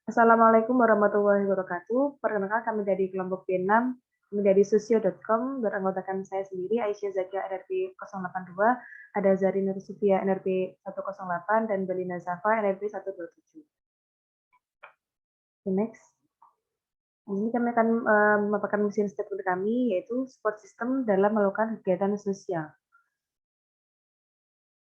Assalamualaikum warahmatullahi wabarakatuh. Perkenalkan kami dari kelompok B6, kami dari Susio.com, beranggotakan saya sendiri, Aisyah Zakia NRP 082, ada Zari Nursufia NRP 108, dan Belina Zafa NRP 127. Okay, next. Ini kami akan memaparkan mission statement kami, yaitu support system dalam melakukan kegiatan sosial.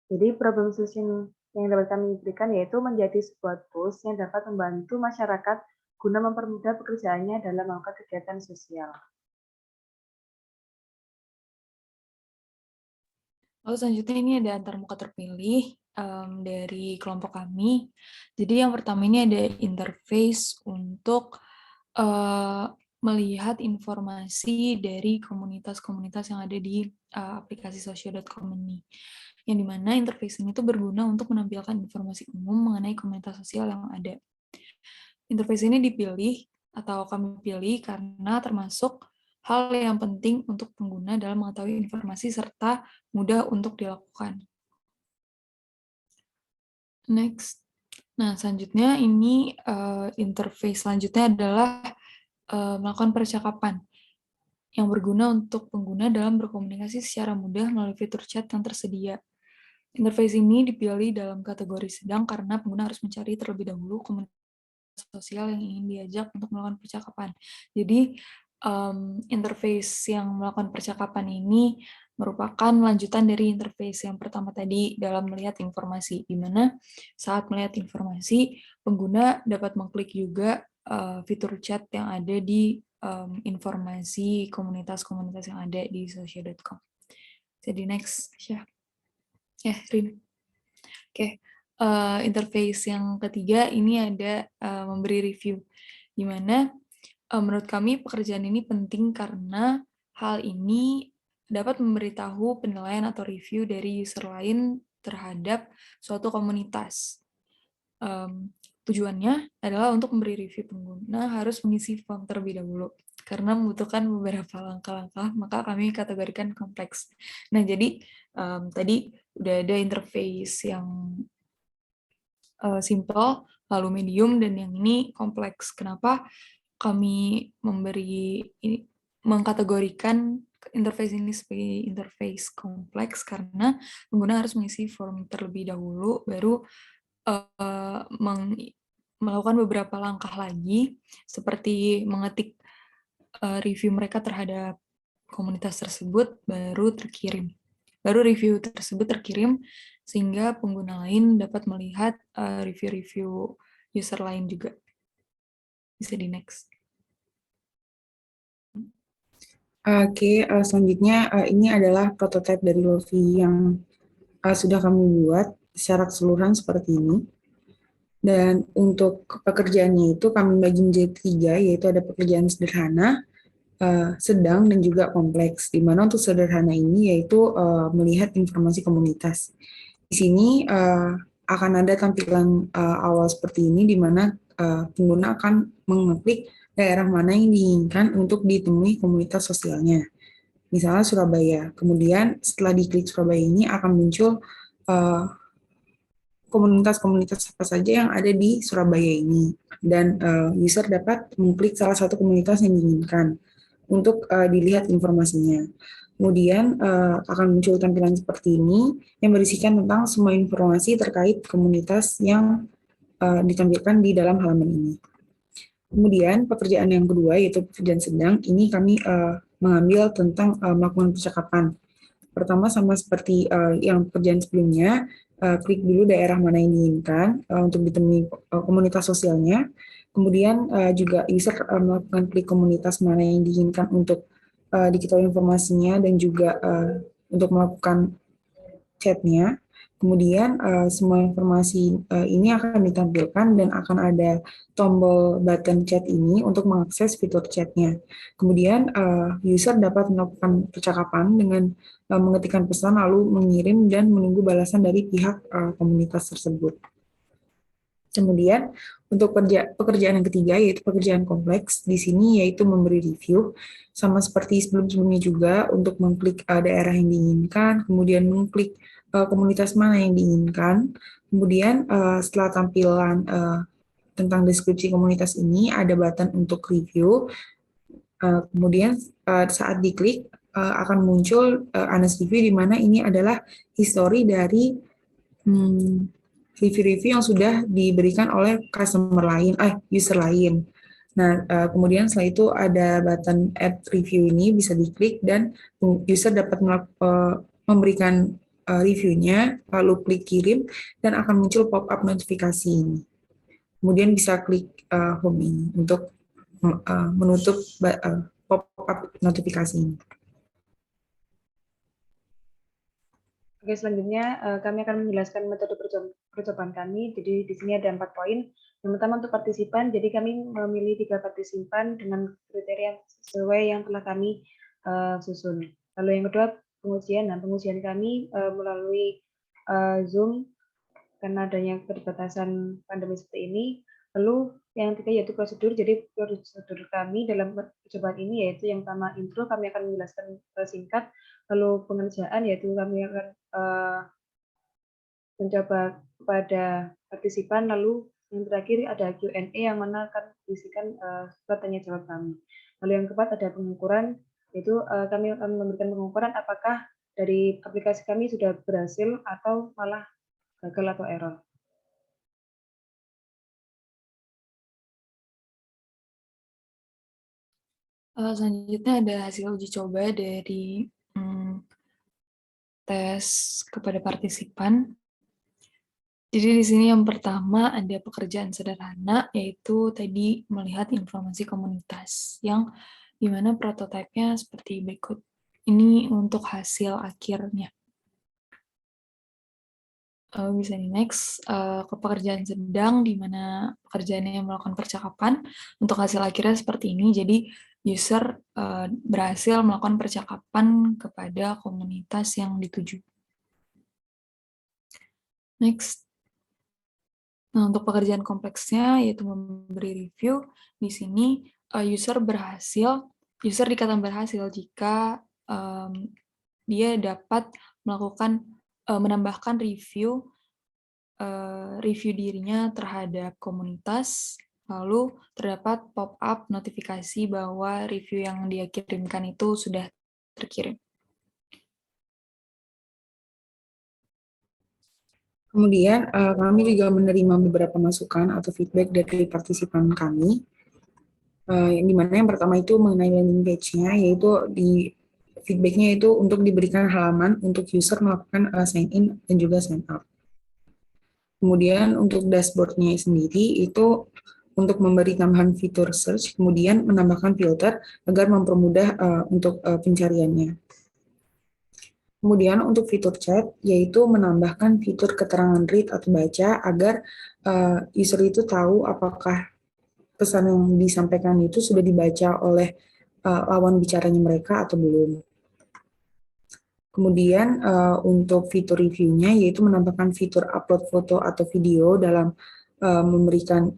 Jadi problem solution yang dapat kami berikan yaitu menjadi sebuah tools yang dapat membantu masyarakat guna mempermudah pekerjaannya dalam melakukan kegiatan sosial. Lalu selanjutnya ini ada antarmuka terpilih dari kelompok kami. Jadi yang pertama ini ada interface untuk melihat informasi dari komunitas-komunitas yang ada di aplikasi Sosio.com ini. Yang dimana interface ini tuh berguna untuk menampilkan informasi umum mengenai komunitas sosial yang ada. Interface ini dipilih atau kami pilih karena termasuk hal yang penting untuk pengguna dalam mengetahui informasi serta mudah untuk dilakukan. Next. Nah, selanjutnya ini interface selanjutnya adalah melakukan percakapan yang berguna untuk pengguna dalam berkomunikasi secara mudah melalui fitur chat yang tersedia. Interface ini dipilih dalam kategori sedang karena pengguna harus mencari terlebih dahulu komunitas sosial yang ingin diajak untuk melakukan percakapan. Jadi, interface yang melakukan percakapan ini merupakan lanjutan dari interface yang pertama tadi dalam melihat informasi, di mana saat melihat informasi, pengguna dapat mengklik juga fitur chat yang ada di informasi komunitas-komunitas yang ada di Sosio.com. Jadi next, Syah. Ya, Rin. Oke, interface yang ketiga ini ada memberi review, di mana menurut kami pekerjaan ini penting karena hal ini dapat memberitahu penilaian atau review dari user lain terhadap suatu komunitas. Tujuannya adalah untuk memberi review pengguna harus mengisi form terlebih dahulu. Karena membutuhkan beberapa langkah-langkah, maka kami kategorikan kompleks. Nah, jadi tadi udah ada interface yang simple, lalu medium, dan yang ini kompleks. Kenapa kami mengkategorikan interface ini sebagai interface kompleks? Karena pengguna harus mengisi form terlebih dahulu, baru melakukan beberapa langkah lagi, seperti mengetik review mereka terhadap komunitas tersebut, baru terkirim. Baru review tersebut terkirim, sehingga pengguna lain dapat melihat review-review user lain juga. Bisa di next. Oke, selanjutnya ini adalah prototipe dari Lofi yang sudah kami buat secara keseluruhan seperti ini. Dan untuk pekerjaannya itu kami bagi menjadi 3, yaitu ada pekerjaan sederhana, sedang, dan juga kompleks. Di mana untuk sederhana ini yaitu melihat informasi komunitas. Di sini akan ada tampilan awal seperti ini, di mana pengguna akan mengeklik daerah mana yang diinginkan untuk ditemui komunitas sosialnya. Misalnya Surabaya. Kemudian setelah diklik Surabaya ini akan muncul komunitas-komunitas apa saja yang ada di Surabaya ini. Dan user dapat mengklik salah satu komunitas yang diinginkan untuk dilihat informasinya. Kemudian akan muncul tampilan seperti ini yang berisikan tentang semua informasi terkait komunitas yang ditampilkan di dalam halaman ini. Kemudian pekerjaan yang kedua yaitu pekerjaan sedang, ini kami mengambil tentang melakukan percakapan. Pertama sama seperti yang pekerjaan sebelumnya, klik dulu daerah mana yang diinginkan untuk ditemui komunitas sosialnya. Kemudian juga user melakukan klik komunitas mana yang diinginkan untuk diketahui informasinya dan juga untuk melakukan chatnya. Kemudian semua informasi ini akan ditampilkan dan akan ada tombol button chat ini untuk mengakses fitur chatnya. Kemudian user dapat melakukan percakapan dengan mengetikkan pesan lalu mengirim dan menunggu balasan dari pihak komunitas tersebut. Kemudian untuk pekerjaan yang ketiga yaitu pekerjaan kompleks, di sini yaitu memberi review, sama seperti sebelum-sebelumnya juga untuk mengklik daerah yang diinginkan, kemudian mengklik komunitas mana yang diinginkan, kemudian setelah tampilan tentang deskripsi komunitas ini, ada button untuk review. Kemudian saat diklik akan muncul Anas Review, di mana ini adalah history dari review-review yang sudah diberikan oleh user lain. Nah, kemudian setelah itu ada button add review, ini bisa diklik dan user dapat memberikan reviewnya, lalu klik kirim dan akan muncul pop-up notifikasi ini. Kemudian bisa klik home ini untuk menutup pop-up notifikasi ini. Oke, selanjutnya kami akan menjelaskan metode percobaan kami. Jadi di sini ada 4 poin. Yang pertama untuk partisipan, jadi kami memilih 3 partisipan dengan kriteria sesuai yang telah kami susun. Lalu yang kedua pengujian. Nah, pengujian kami melalui Zoom karena adanya keterbatasan pandemi seperti ini. Lalu yang ketiga yaitu prosedur. Jadi prosedur kami dalam percobaan ini yaitu yang pertama intro, kami akan menjelaskan singkat. Lalu pengerjaan yaitu kami akan mencoba kepada partisipan. Lalu yang terakhir ada Q&A yang mana akan diisikan surat tanya jawab kami. Lalu yang keempat ada pengukuran, yaitu kami akan memberikan pengukuran apakah dari aplikasi kami sudah berhasil atau malah gagal atau error. Selanjutnya ada hasil uji coba dari tes kepada partisipan. Jadi di sini yang pertama ada pekerjaan sederhana, yaitu tadi melihat informasi komunitas, yang dimana prototipenya seperti berikut. Ini untuk hasil akhirnya. Bisa di next ke pekerjaan sedang, di mana pekerjaannya yang melakukan percakapan. Untuk hasil akhirnya seperti ini, jadi user berhasil melakukan percakapan kepada komunitas yang dituju. Next. Nah, untuk pekerjaan kompleksnya, yaitu memberi review, di sini user dikatakan berhasil jika dia dapat melakukan menambahkan review dirinya terhadap komunitas, lalu terdapat pop-up notifikasi bahwa review yang dia kirimkan itu sudah terkirim. Kemudian kami juga menerima beberapa masukan atau feedback dari partisipan kami, di mana yang pertama itu mengenai landing page-nya, yaitu di feedback-nya itu untuk diberikan halaman untuk user melakukan sign in dan juga sign up. Kemudian untuk dashboard-nya sendiri itu untuk memberi tambahan fitur search, kemudian menambahkan filter agar mempermudah untuk pencariannya. Kemudian untuk fitur chat, yaitu menambahkan fitur keterangan read atau baca agar user itu tahu apakah pesan yang disampaikan itu sudah dibaca oleh lawan bicaranya mereka atau belum. Kemudian untuk fitur review-nya, yaitu menambahkan fitur upload foto atau video dalam memberikan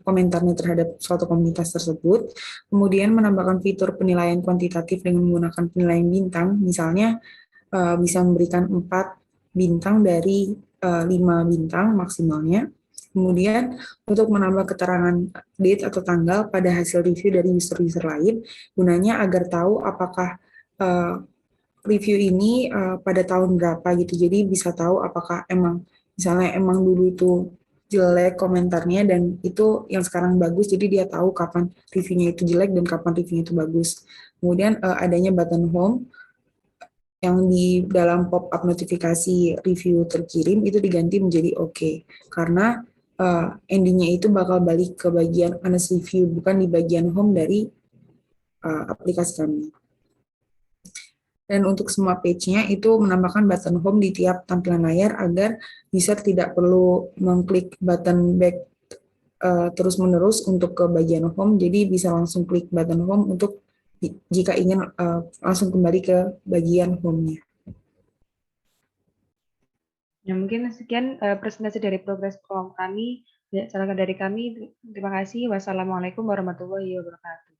komentarnya terhadap suatu komunitas tersebut. Kemudian menambahkan fitur penilaian kuantitatif dengan menggunakan penilaian bintang, misalnya bisa memberikan 4 bintang dari 5 bintang maksimalnya. Kemudian untuk menambah keterangan date atau tanggal pada hasil review dari user-user lain, gunanya agar tahu apakah review ini pada tahun berapa gitu. Jadi bisa tahu apakah misalnya dulu itu jelek komentarnya dan itu yang sekarang bagus, jadi dia tahu kapan reviewnya itu jelek dan kapan reviewnya itu bagus. Kemudian adanya button home yang di dalam pop-up notifikasi review terkirim itu diganti menjadi oke, karena endingnya itu bakal balik ke bagian honest review, bukan di bagian home dari aplikasi kami. Dan untuk semua page-nya itu menambahkan button home di tiap tampilan layar agar user tidak perlu mengklik button back terus-menerus untuk ke bagian home, jadi bisa langsung klik button home untuk jika ingin langsung kembali ke bagian home-nya. Nah, mungkin sekian presentasi dari progres program kami. Sarankan dari kami. Terima kasih. Wassalamualaikum warahmatullahi wabarakatuh.